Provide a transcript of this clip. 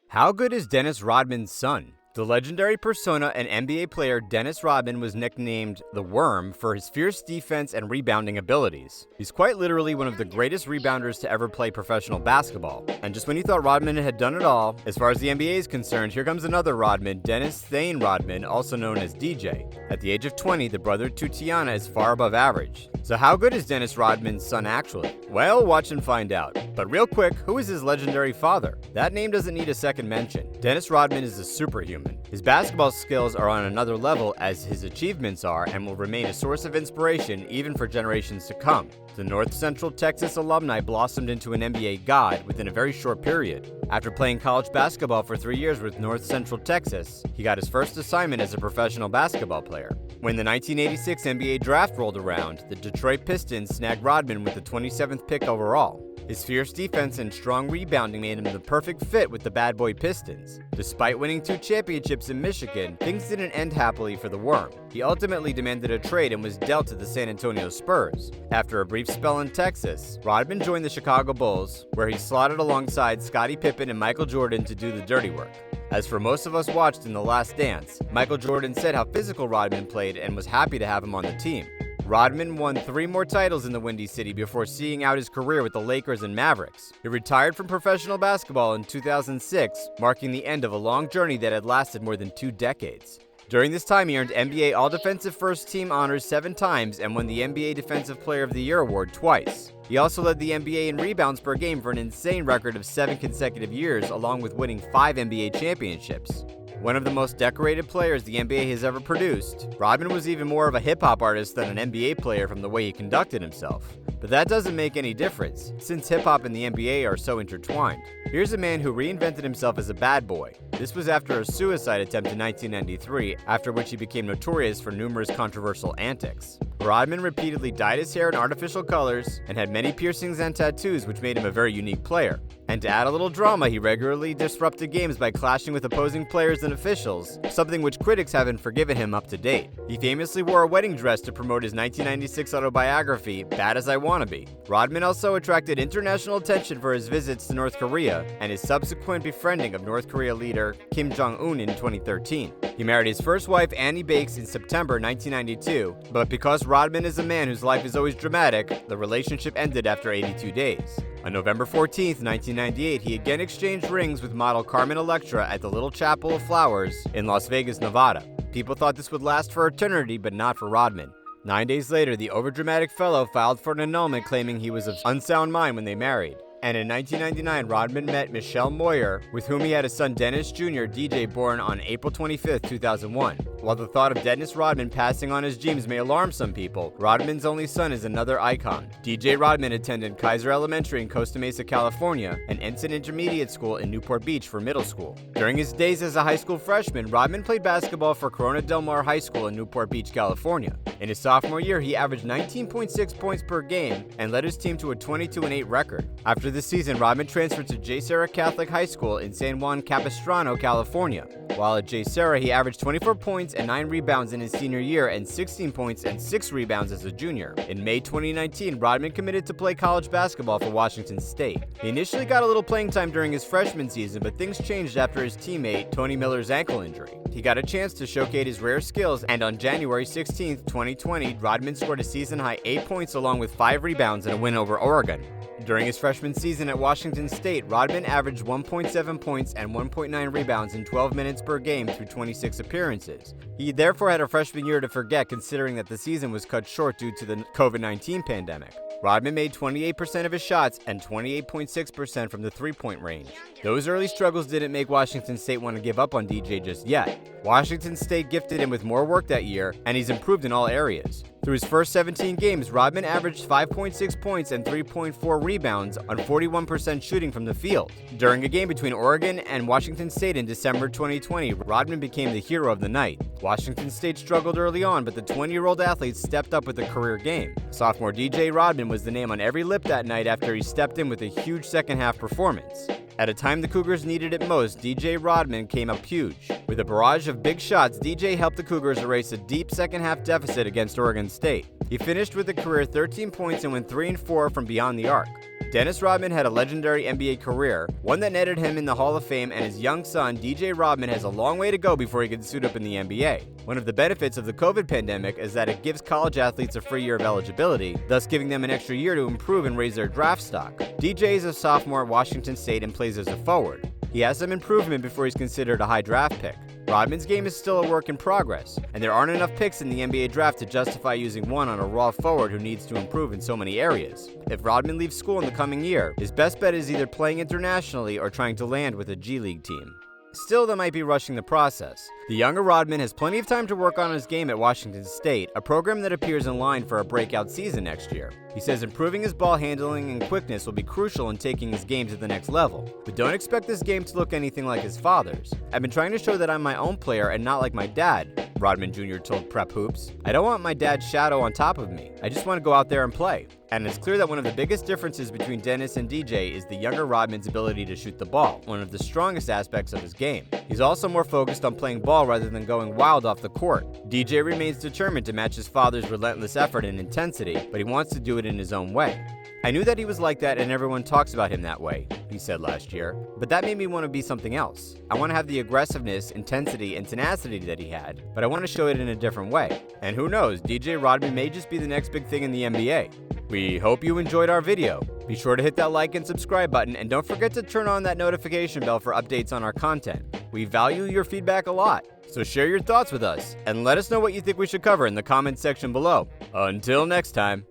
How good is Dennis Rodman's son? The legendary persona and NBA player Dennis Rodman was nicknamed the Worm for his fierce defense and rebounding abilities. He's quite literally one of the greatest rebounders to ever play professional basketball. And just when you thought Rodman had done it all, as far as the NBA is concerned, here comes another Rodman, Dennis Thane Rodman, also known as DJ. At the age of 20, the brother to Tiana is far above average. So how good is Dennis Rodman's son actually? Well, watch and find out. But real quick, who is his legendary father? That name doesn't need a second mention. Dennis Rodman is a superhuman. His basketball skills are on another level as his achievements are and will remain a source of inspiration even for generations to come. The North Central Texas alumni blossomed into an NBA god within a very short period. After playing college basketball for 3 years with North Central Texas, he got his first assignment as a professional basketball player. When the 1986 NBA draft rolled around, the Detroit Pistons snagged Rodman with the 27th pick overall. His fierce defense and strong rebounding made him the perfect fit with the Bad Boy Pistons. Despite winning 2 championships in Michigan, things didn't end happily for the Worm. He ultimately demanded a trade and was dealt to the San Antonio Spurs. After a brief spell in Texas, Rodman joined the Chicago Bulls, where he slotted alongside Scottie Pippen and Michael Jordan to do the dirty work. As for most of us watched in The Last Dance, Michael Jordan said how physical Rodman played and was happy to have him on the team. Rodman won 3 more titles in the Windy City before seeing out his career with the Lakers and Mavericks. He retired from professional basketball in 2006, marking the end of a long journey that had lasted more than 2 decades. During this time, he earned NBA All-Defensive First Team honors 7 times and won the NBA Defensive Player of the Year award twice. He also led the NBA in rebounds per game for an insane record of 7 consecutive years, along with winning 5 NBA championships. One of the most decorated players the NBA has ever produced, Rodman was even more of a hip-hop artist than an NBA player from the way he conducted himself. But that doesn't make any difference, since hip-hop and the NBA are so intertwined. Here's a man who reinvented himself as a bad boy. This was after a suicide attempt in 1993, after which he became notorious for numerous controversial antics. Rodman repeatedly dyed his hair in artificial colors and had many piercings and tattoos, which made him a very unique player. And to add a little drama, he regularly disrupted games by clashing with opposing players and officials, something which critics haven't forgiven him up to date. He famously wore a wedding dress to promote his 1996 autobiography, Bad As I Wanna Be. Rodman also attracted international attention for his visits to North Korea and his subsequent befriending of North Korea leader Kim Jong-un in 2013. He married his first wife, Annie Bakes, in September 1992, but because Rodman is a man whose life is always dramatic, the relationship ended after 82 days. On November 14, 1998, he again exchanged rings with model Carmen Electra at the Little Chapel of Flowers in Las Vegas, Nevada. People thought this would last for eternity, but not for Rodman. 9 days later, the overdramatic fellow filed for an annulment claiming he was of unsound mind when they married. And in 1999, Rodman met Michelle Moyer, with whom he had a son Dennis Jr., DJ, born on April 25, 2001. While the thought of Dennis Rodman passing on his genes may alarm some people, Rodman's only son is another icon. DJ Rodman attended Kaiser Elementary in Costa Mesa, California, and Ensign Intermediate School in Newport Beach for middle school. During his days as a high school freshman, Rodman played basketball for Corona Del Mar High School in Newport Beach, California. In his sophomore year, he averaged 19.6 points per game and led his team to a 22-8 record. After this season, Rodman transferred to J. Sarah Catholic High School in San Juan Capistrano, California. While at J. Sarah, he averaged 24 points and 9 rebounds in his senior year and 16 points and 6 rebounds as a junior. In May 2019, Rodman committed to play college basketball for Washington State. He initially got a little playing time during his freshman season, but things changed after his teammate Tony Miller's ankle injury. He got a chance to showcase his rare skills, and on January 16, 2020, Rodman scored a season-high 8 points along with 5 rebounds in a win over Oregon. During his freshman season at Washington State, Rodman averaged 1.7 points and 1.9 rebounds in 12 minutes per game through 26 appearances. He therefore had a freshman year to forget, considering that the season was cut short due to the COVID-19 pandemic. Rodman made 28% of his shots and 28.6% from the three-point range. Those early struggles didn't make Washington State want to give up on DJ just yet. Washington State gifted him with more work that year, and he's improved in all areas. Through his first 17 games, Rodman averaged 5.6 points and 3.4 rebounds on 41% shooting from the field. During a game between Oregon and Washington State in December 2020, Rodman became the hero of the night. Washington State struggled early on, but the 20-year-old athlete stepped up with a career game. Sophomore DJ Rodman was the name on every lip that night after he stepped in with a huge second-half performance. At a time the Cougars needed it most, DJ Rodman came up huge. With a barrage of big shots, DJ helped the Cougars erase a deep second-half deficit against Oregon State. He finished with a career 13 points and went 3 and 4 from beyond the arc. Dennis Rodman had a legendary NBA career, one that netted him in the Hall of Fame, and his young son, DJ Rodman, has a long way to go before he can suit up in the NBA. One of the benefits of the COVID pandemic is that it gives college athletes a free year of eligibility, thus giving them an extra year to improve and raise their draft stock. DJ is a sophomore at Washington State and plays as a forward. He has some improvement before he's considered a high draft pick. Rodman's game is still a work in progress, and there aren't enough picks in the NBA draft to justify using one on a raw forward who needs to improve in so many areas. If Rodman leaves school in the coming year, his best bet is either playing internationally or trying to land with a G League team. Still, they might be rushing the process. The younger Rodman has plenty of time to work on his game at Washington State, a program that appears in line for a breakout season next year. He says improving his ball handling and quickness will be crucial in taking his game to the next level, but don't expect this game to look anything like his father's. "I've been trying to show that I'm my own player and not like my dad," Rodman Jr. told Prep Hoops. "I don't want my dad's shadow on top of me. I just want to go out there and play." And it's clear that one of the biggest differences between Dennis and DJ is the younger Rodman's ability to shoot the ball, one of the strongest aspects of his game. He's also more focused on playing ball rather than going wild off the court. DJ remains determined to match his father's relentless effort and intensity, but he wants to do it in his own way. "I knew that he was like that and everyone talks about him that way," he said last year, "but that made me want to be something else. I want to have the aggressiveness, intensity, and tenacity that he had, but I want to show it in a different way." And who knows, DJ Rodman may just be the next big thing in the NBA. We hope you enjoyed our video. Be sure to hit that like and subscribe button, and don't forget to turn on that notification bell for updates on our content. We value your feedback a lot, so share your thoughts with us, and let us know what you think we should cover in the comments section below. Until next time.